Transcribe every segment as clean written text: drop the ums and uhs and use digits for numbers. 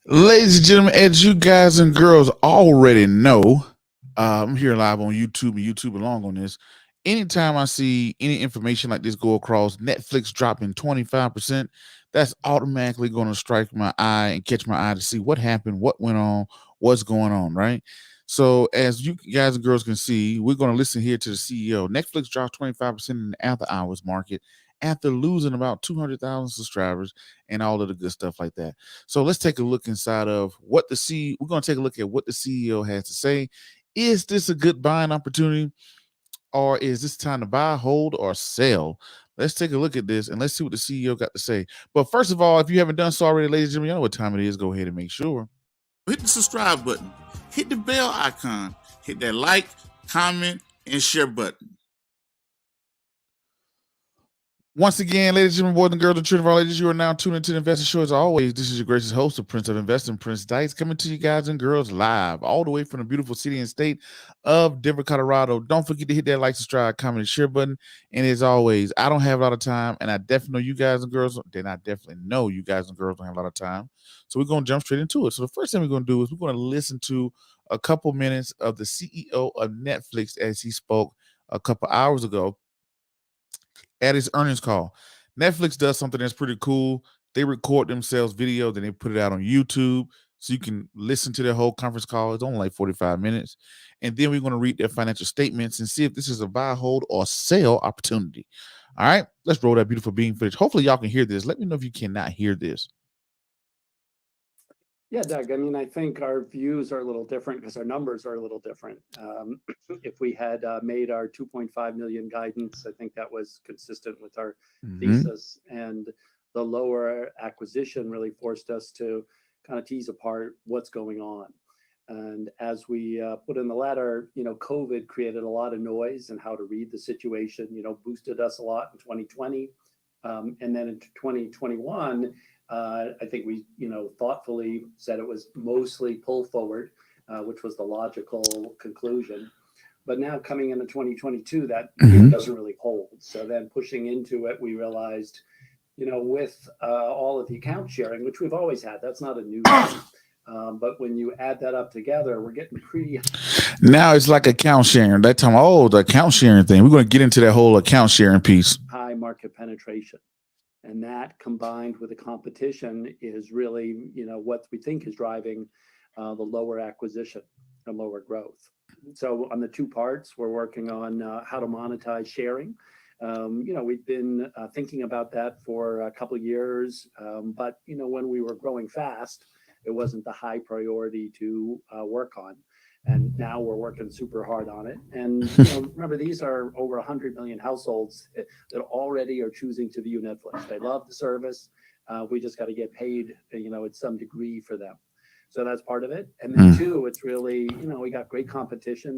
Ladies and gentlemen, as you guys and girls already know, I'm here live on YouTube and YouTube along on this. Anytime I see any information like this go across, Netflix dropping 25%, that's automatically going to strike my eye and catch my eye to see what happened, what went on, what's going on, right? So, as you guys and girls can see, we're going to listen here to the CEO. Netflix dropped 25% in the after hours market after losing about 200,000 subscribers and all of the good stuff like that. So let's take a look inside of what the we're going to take a look at what the CEO has to say. Is this a good buying opportunity, or is this time to buy, hold, or sell? Let's take a look at this and let's see what the CEO got to say. But first of all, if you haven't done so already, ladies and gentlemen, you know what time it is. Go ahead and make sure. Hit the subscribe button, hit the bell icon, hit that like, comment, and share button. Once again, ladies and gentlemen, boys and girls, and children of all ages, you are now tuned into the Investor Show. As always, this is your gracious host, the Prince of Investing, Prince Dykes, coming to you guys and girls live, all the way from the beautiful city and state of Denver, Colorado. Don't forget to hit that like, subscribe, comment, and share button. And as always, I don't have a lot of time, and I definitely know you guys and girls, then I definitely know you guys and girls don't have a lot of time. So we're going to jump straight into it. So the first thing we're going to do is we're going to listen to a couple minutes of the CEO of Netflix as he spoke a couple hours ago at his earnings call. Netflix does something that's pretty cool. They record themselves video, then they put it out on YouTube so you can listen to their whole conference call. It's only like 45 minutes. And then we're going to read their financial statements and see if this is a buy, hold, or sell opportunity. All right, let's roll that beautiful beam footage. Hopefully y'all can hear this. Let me know if you cannot hear this. Yeah, Doug, I mean, I think our views are a little different because our numbers are a little different. If we had made our 2.5 million guidance, I think that was consistent with our thesis. And the lower acquisition really forced us to kind of tease apart what's going on. And as we put in the letter, COVID created a lot of noise and how to read the situation, boosted us a lot in 2020. And then in 2021, I think we, thoughtfully said it was mostly pull forward, which was the logical conclusion. But now coming into 2022, that doesn't really hold. So then pushing into it, we realized, with all of the account sharing, which we've always had, that's not a new thing. But when you add that up together, we're getting pretty. Now it's like account sharing. That time, the account sharing thing. We're going to get into that whole account sharing piece. High market penetration. And that combined with the competition is really, what we think is driving the lower acquisition and lower growth. So on the two parts, we're working on how to monetize sharing. We've been thinking about that for a couple of years, but when we were growing fast, it wasn't the high priority to work on. And now we're working super hard on it. And remember, these are over 100 million households that already are choosing to view Netflix. They love the service. We just got to get paid, at some degree for them. So that's part of it. And then two, it's really, we got great competition.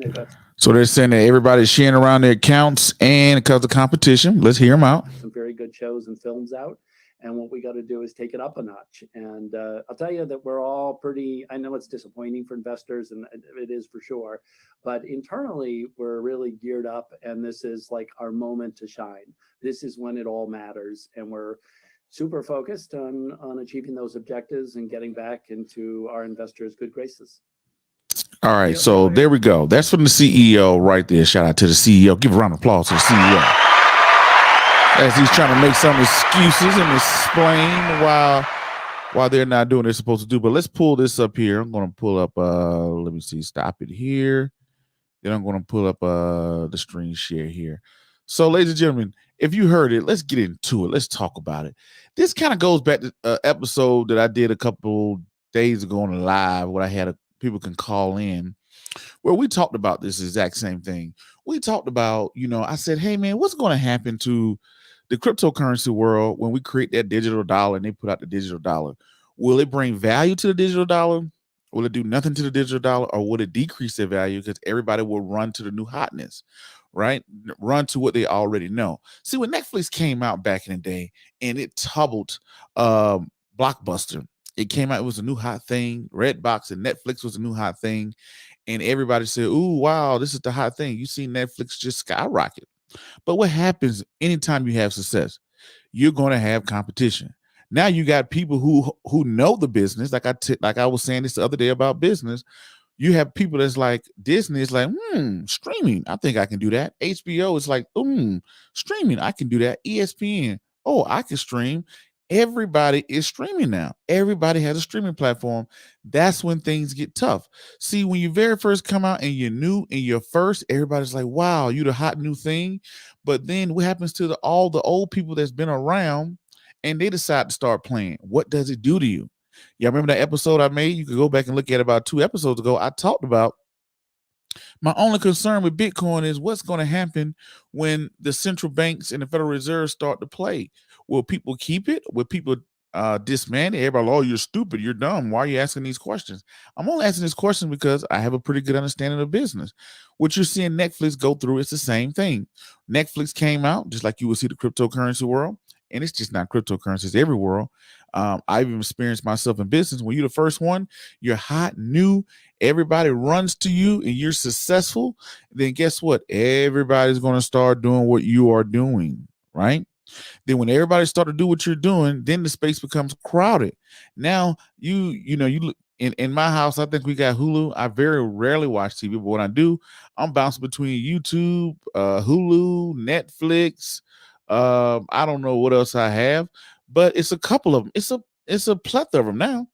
So they're saying that everybody's sharing around their accounts and because of competition. Let's hear them out. Some very good shows and films out. And what we got to do is take it up a notch. And I'll tell you that we're all I know it's disappointing for investors, and it is for sure. But internally, we're really geared up. And this is like our moment to shine. This is when it all matters. And we're super focused on achieving those objectives and getting back into our investors' good graces. All right. So there we go. That's from the CEO right there. Shout out to the CEO. Give a round of applause to the CEO. As he's trying to make some excuses and explain why they're not doing what they're supposed to do. But let's pull this up here. I'm going to pull up, let me see, stop it here. Then I'm going to pull up the screen share here. So, ladies and gentlemen, if you heard it, let's get into it. Let's talk about it. This kind of goes back to an episode that I did a couple days ago on the live where I had people can call in where we talked about this exact same thing. We talked about, I said, hey, man, what's going to happen to the cryptocurrency world when we create that digital dollar and they put out the digital dollar? Will it bring value to the digital dollar? Will it do nothing to the digital dollar, or will it decrease their value because everybody will run to the new hotness, right? Run to what they already know. See, when Netflix came out back in the day and it toppled Blockbuster, it came out, it was a new hot thing. Redbox and Netflix was a new hot thing. And everybody said, ooh, wow, this is the hot thing. You see Netflix just skyrocket. But what happens anytime you have success? You're going to have competition. Now you got people who know the business. Like I was saying this the other day about business. You have people that's like Disney is like, streaming. I think I can do that. HBO is like, streaming. I can do that. ESPN. Oh, I can stream. Everybody is streaming now. Everybody has a streaming platform. That's when things get tough. See, when you very first come out and you're new and you're first, everybody's like, wow, you the hot new thing. But then what happens to all the old people that's been around and they decide to start playing? What does it do to you? Yeah, remember that episode I made? You could go back and look at it about 2 episodes ago. I talked about my only concern with Bitcoin is what's going to happen when the central banks and the Federal Reserve start to play. Will people keep it? Will people disband it? Everybody, oh, you're stupid, you're dumb. Why are you asking these questions? I'm only asking this question because I have a pretty good understanding of business. What you're seeing Netflix go through is the same thing. Netflix came out just like you would see the cryptocurrency world, and it's just not cryptocurrency; it's every world. I've even experienced myself in business. When you're the first one, you're hot, new, everybody runs to you and you're successful, then guess what? Everybody's going to start doing what you are doing, right? Then when everybody start to do what you're doing, then the space becomes crowded. Now you look in my house, I think we got Hulu. I very rarely watch TV, but when I do, I'm bouncing between YouTube, Hulu, Netflix. I don't know what else I have, but it's a couple of them. It's a plethora of them now.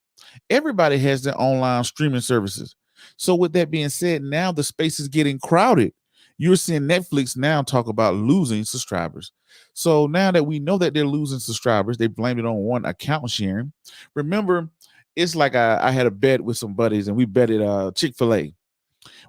Everybody has their online streaming services. So with that being said, now the space is getting crowded. You're seeing Netflix now talk about losing subscribers. So now that we know that they're losing subscribers, they blamed it on one account sharing. Remember, it's like I had a bet with some buddies and we betted Chick-fil-A.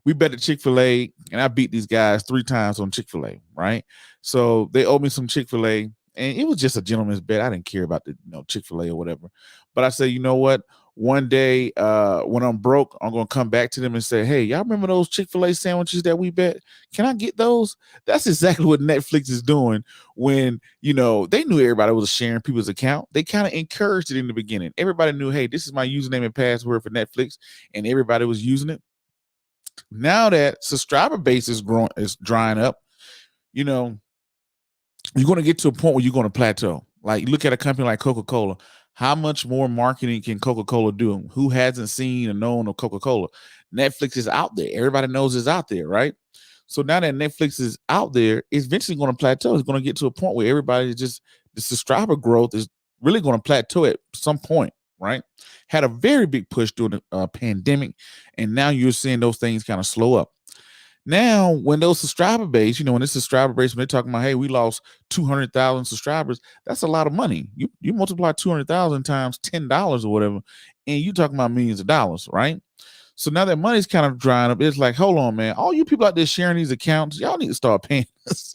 We bet at Chick-fil-A, and I beat these guys 3 times on Chick-fil-A, right? So they owed me some Chick-fil-A, and it was just a gentleman's bet. I didn't care about the Chick-fil-A or whatever. But I said, you know what? One day, when I'm broke, I'm gonna come back to them and say, hey, y'all remember those Chick-fil-A sandwiches that we bet? Can I get those? That's exactly what Netflix is doing when they knew everybody was sharing people's account. They kind of encouraged it in the beginning. Everybody knew, hey, this is my username and password for Netflix, and everybody was using it. Now that subscriber base is drying up, you know, you're going to get to a point where you're going to plateau. Like, you look at a company like Coca-Cola. How much more marketing can Coca-Cola do? Who hasn't seen or known of Coca-Cola? Netflix is out there. Everybody knows it's out there, right? So now that Netflix is out there, it's eventually going to plateau. It's going to get to a point where everybody the subscriber growth is really going to plateau at some point, right? Had a very big push during the pandemic, and now you're seeing those things kind of slow up. Now, when those subscriber base, when this subscriber base, when they're talking about, hey, we lost 200,000 subscribers, that's a lot of money. You multiply 200,000 times $10 or whatever, and you talking about millions of dollars, right? So now that money's kind of drying up. It's like, hold on, man. All you people out there sharing these accounts, y'all need to start paying us.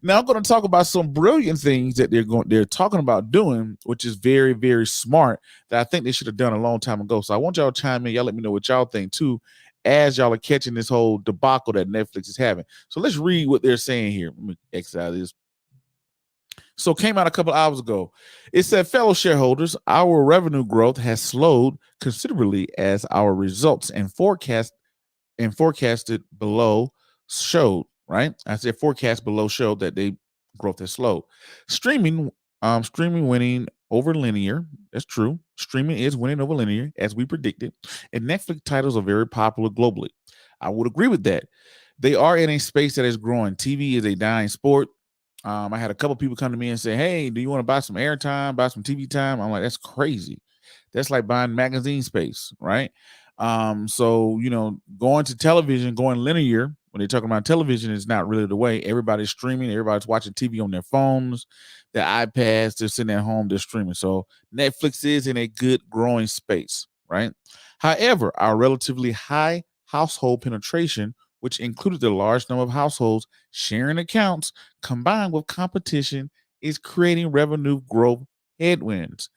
Now I'm going to talk about some brilliant things that they're talking about doing, which is very, very smart, that I think they should have done a long time ago. So I want y'all to chime in. Y'all let me know what y'all think too, as y'all are catching this whole debacle that Netflix is having. So let's read what they're saying here. Let me exit out of this. So came out a couple hours ago. It said, fellow shareholders, our revenue growth has slowed considerably as our results and forecasted below showed, right? I said forecast below showed that they growth has slowed. Streaming winning over linear. That's true. Streaming is winning over linear, as we predicted. And Netflix titles are very popular globally. I would agree with that. They are in a space that is growing. TV is a dying sport. I had a couple people come to me and say, hey, do you want to buy some airtime, buy some TV time? I'm like, that's crazy. That's like buying magazine space, right? So going to television, going linear, when they're talking about television, is not really the way. Everybody's streaming, everybody's watching TV on their phones, their iPads, they're sitting at home, they're streaming. So Netflix is in a good growing space, right? However, our relatively high household penetration, which included the large number of households sharing accounts, combined with competition, is creating revenue growth headwinds.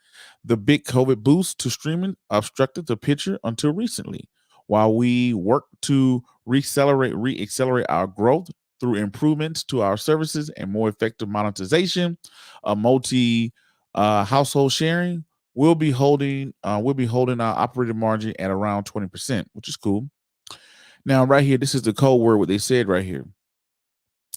The big COVID boost to streaming obstructed the picture until recently. While we work to re-accelerate our growth through improvements to our services and more effective monetization, a multi household sharing, we'll be holding our operating margin at around 20%, which is cool. Now, right here, this is the code word, what they said right here.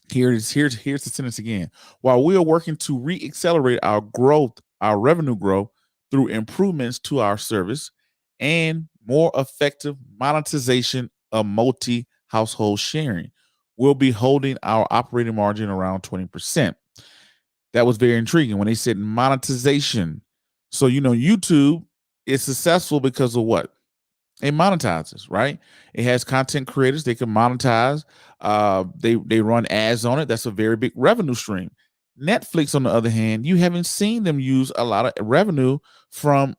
Here's the sentence again. While we are working to re-accelerate our growth our revenue growth through improvements to our service and more effective monetization of multi household sharing. We'll be holding our operating margin around 20%. That was very intriguing when they said monetization. So, YouTube is successful because of what? It monetizes, right? It has content creators. They can monetize. They run ads on it. That's a very big revenue stream. Netflix, on the other hand, you haven't seen them use a lot of revenue from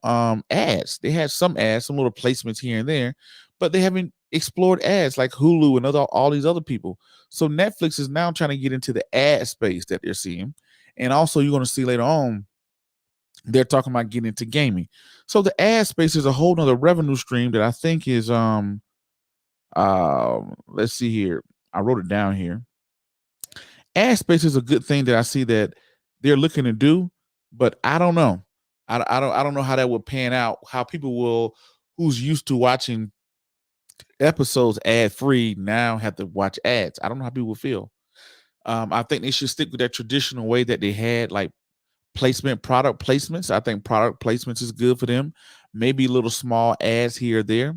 ads. They had some ads, some little placements here and there, but they haven't explored ads like Hulu and all these other people. So Netflix is now trying to get into the ad space that they're seeing. And also, you're going to see later on, they're talking about getting into gaming. So the ad space is a whole nother revenue stream that I think is let's see here. I wrote it down here. Ad space is a good thing that I see that they're looking to do, but I don't know. I don't know how that would pan out, how people will who's used to watching episodes ad free now have to watch ads. I don't know how people feel. I think they should stick with that traditional way that they had, like product placements. I think product placements is good for them. Maybe little small ads here or there.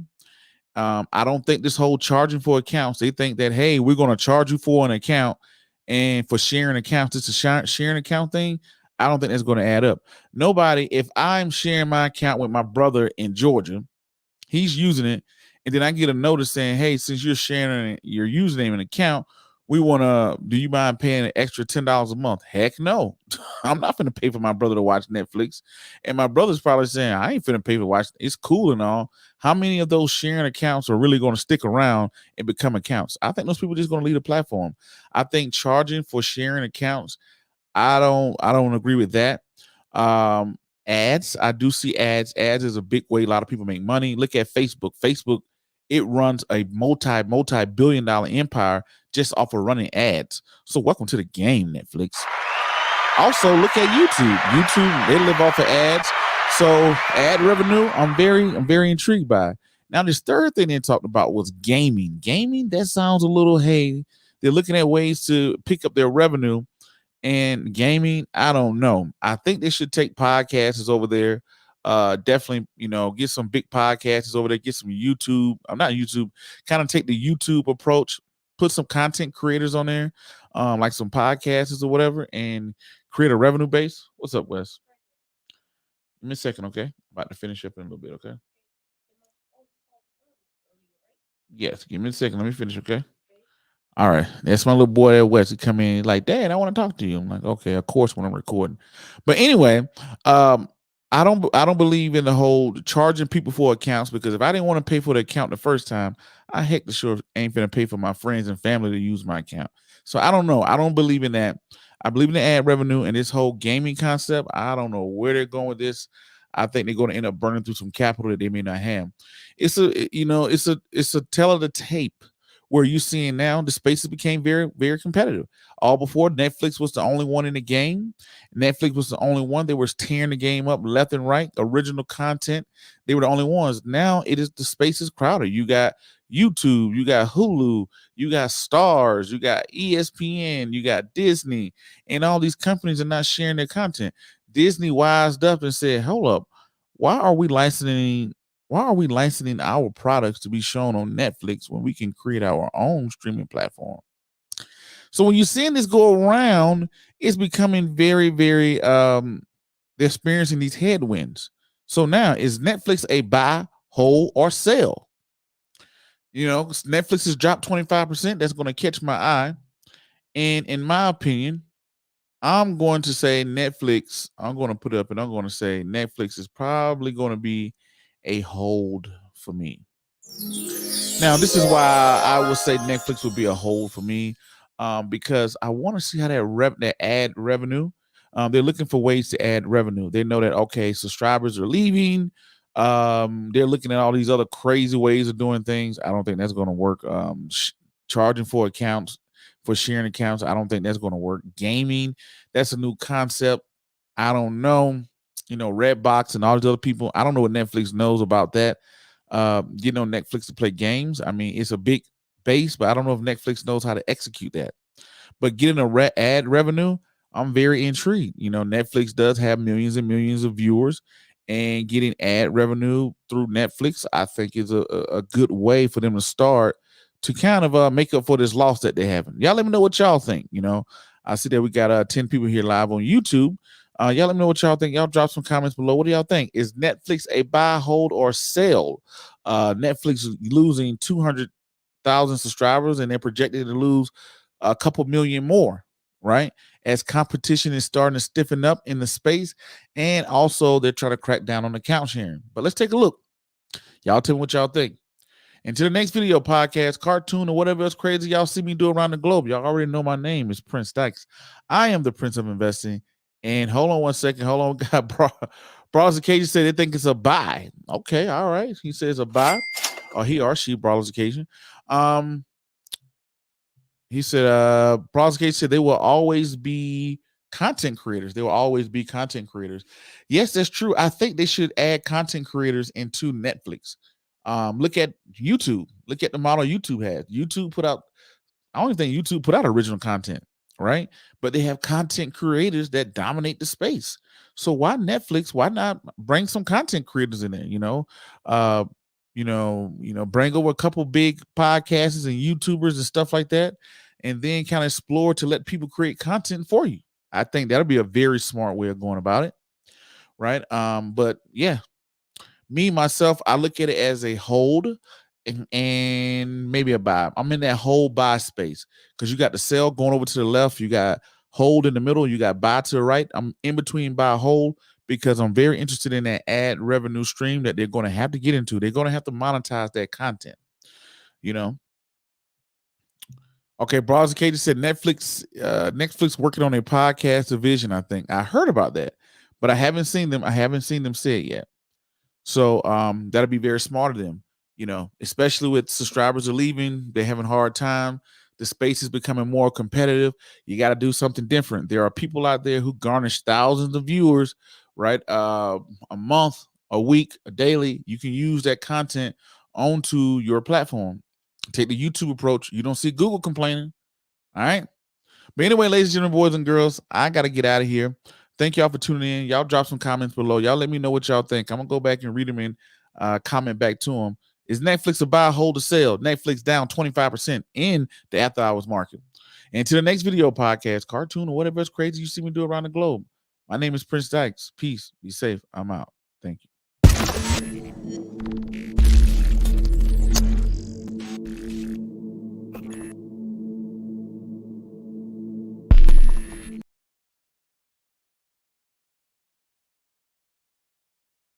I don't think this whole charging for accounts, they think that, hey, we're going to charge you for an account and for sharing accounts, it's a sharing account thing. I don't think that's going to add up. Nobody, if I'm sharing my account with my brother in Georgia, he's using it, and then I get a notice saying, hey, since you're sharing your username and account, do you mind paying an extra $10 a month? Heck no. I'm not going to pay for my brother to watch Netflix. And my brother's probably saying, I ain't finna pay for watch. It's cool and all. How many of those sharing accounts are really going to stick around and become accounts? I think those people are just going to leave the platform. I think charging for sharing accounts, I don't agree with that. Um, Ads, I do see ads. Ads is a big way a lot of people make money. Look at Facebook. Facebook, it runs a multi-billion dollar empire just off of running ads. So welcome to the game, Netflix. Also, look at YouTube. YouTube, they live off of ads. So ad revenue, I'm very intrigued by. Now, this third thing they talked about was gaming. Gaming, that sounds a little, hey, they're looking at ways to pick up their revenue. And gaming, I don't know. I think they should take podcasters over there. Definitely, get some big podcasters over there, get some YouTube. I'm not YouTube, kind of take the YouTube approach, put some content creators on there, like some podcasters or whatever, and create a revenue base. What's up, Wes? Give me a second, okay? About to finish up in a little bit, okay? Yes, give me a second. Let me finish, okay? All right, that's my little boy at West. He come in like, Dad, I want to talk to you. I'm like, okay, of course when I'm recording. But anyway, um, I don't believe in the whole charging people for accounts, because if I didn't want to pay for the account the first time, I heck the sure ain't gonna pay for my friends and family to use my account. So I don't know. I don't believe in that. I believe in the ad revenue and this whole gaming concept. I don't know where they're going with this. I think they're going to end up burning through some capital that they may not have. It's a tell of the tape where you seeing now the spaces became very, very competitive. All before, Netflix was the only one in the game. Netflix was the only one. They were tearing the game up left and right. Original content. They were the only ones. Now the space is crowded. You got YouTube, you got Hulu, you got Stars, you got ESPN, you got Disney, and all these companies are not sharing their content. Disney wised up and said, hold up, why are we licensing our products to be shown on Netflix when we can create our own streaming platform? So when you're seeing this go around, it's becoming very, very they're experiencing these headwinds. So now, is Netflix a buy, hold, or sell? Netflix has dropped 25%. That's going to catch my eye. And in my opinion, I'm going to say Netflix. I'm going to put it up and I'm going to say Netflix is probably going to be a hold for me. Now, this is why I would say Netflix would be a hold for me, because I want to see how that ad revenue. They're looking for ways to add revenue. They know that, okay, subscribers are leaving. They're looking at all these other crazy ways of doing things. I don't think that's going to work. Charging for accounts, for sharing accounts, I don't think that's going to work. Gaming, that's a new concept. I don't know. Redbox and all these other people. I don't know what Netflix knows about that. Netflix to play games. I mean, it's a big base, but I don't know if Netflix knows how to execute that. But getting a ad revenue, I'm very intrigued. Netflix does have millions and millions of viewers, and getting ad revenue through Netflix, I think, is a good way for them to start to kind of make up for this loss that they haven't. Y'all let me know what y'all think. I see that we got 10 people here live on YouTube. Y'all let me know what y'all think. Y'all drop some comments below. What do y'all think? Is Netflix a buy, hold, or sell? Netflix is losing 200,000 subscribers, and they're projected to lose a couple million more, right? As competition is starting to stiffen up in the space, and also they're trying to crack down on account sharing. But let's take a look. Y'all tell me what y'all think. Until the next video, podcast, cartoon, or whatever else crazy y'all see me do around the globe. Y'all already know my name is Prince Dykes. I am the Prince of Investing. And hold on one second. Hold on. God, Brawlers Occasion said they think it's a buy. Okay, all right. He says a buy. Or he or she, Brawlers Occasion. He said, Brawlers Occasion said they will always be content creators. They will always be content creators. Yes, that's true. I think they should add content creators into Netflix. Look at YouTube. Look at the model YouTube has. I don't even think YouTube put out original content, right? But they have content creators that dominate the space. So why Netflix? Why not bring some content creators in there? Bring over a couple big podcasts and YouTubers and stuff like that, and then kind of explore to let people create content for you. I think that'll be a very smart way of going about it, right? But yeah, me myself, I look at it as a hold and maybe a buy. I'm in that hold buy space because you got the sell going over to the left, you got hold in the middle, you got buy to the right. I'm in between buy hold because I'm very interested in that ad revenue stream that they're going to have to get into. They're going to have to monetize that content. Okay, Brawls Katie said Netflix working on a podcast division. I think I heard about that, but I haven't seen them. I haven't seen them say it yet. So that'll be very smart of them, especially with subscribers are leaving, they're having a hard time. The space is becoming more competitive. You got to do something different. There are people out there who garnish thousands of viewers, right? A month, a week, a daily. You can use that content onto your platform. Take the YouTube approach. You don't see Google complaining. All right. But anyway, ladies and gentlemen, boys and girls, I got to get out of here. Thank y'all for tuning in. Y'all drop some comments below. Y'all let me know what y'all think. I'm going to go back and read them and comment back to them. Is Netflix a buy, hold, or sell? Netflix down 25% in the after hours market. And to the next video podcast, cartoon, or whatever else crazy you see me do around the globe. My name is Prince Dykes. Peace. Be safe. I'm out. Thank you.